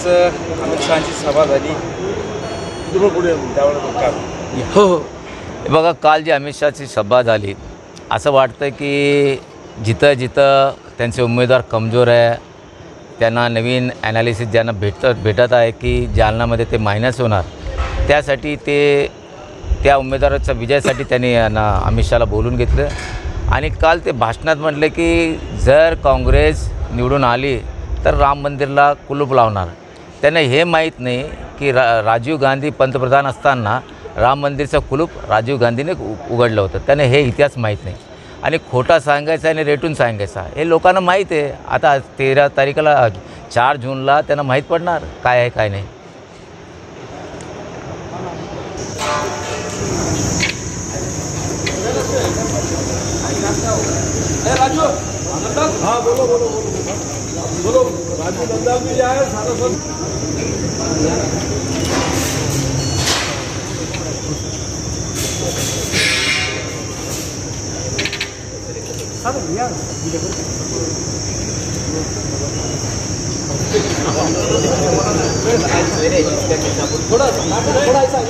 अमित शहाची सभा झाली, तुम्ही पुढे त्यावेळेस काय? हो, हे बघा, काल जी अमित शहाची सभा झाली, असं वाटतं की जिथं जिथं त्यांचे उमेदवार कमजोर आहे, त्यांना नवीन ॲनालिसिस ज्यांना भेटत आहे की जालन्यामध्ये ते मायनस होणार, त्यासाठी त्या उमेदवाराच्या विजयासाठी त्यांनी अमित शहाला बोलून घेतलं. आणि काल ते भाषणात म्हटले की जर काँग्रेस निवडून आली तर राम मंदिरला कुलूप लावणार. त्यांना हे माहीत नाही की राजीव गांधी पंतप्रधान असताना राम मंदिरचं कुलूप राजीव गांधीने उघडलं होतं. त्यांना हे इतिहास माहीत नाही आणि खोटा सांगायचा आणि रेटून सांगायचा हे लोकांना माहीत आहे. आता 13 तारखेला 4 जूनला त्यांना माहीत पडणार काय आहे काय नाही. राजू हाँ बोलो बोलो बोलो बोलो राजू नंदा भी आए सारा सब थोड़ा थोड़ा ऐसा है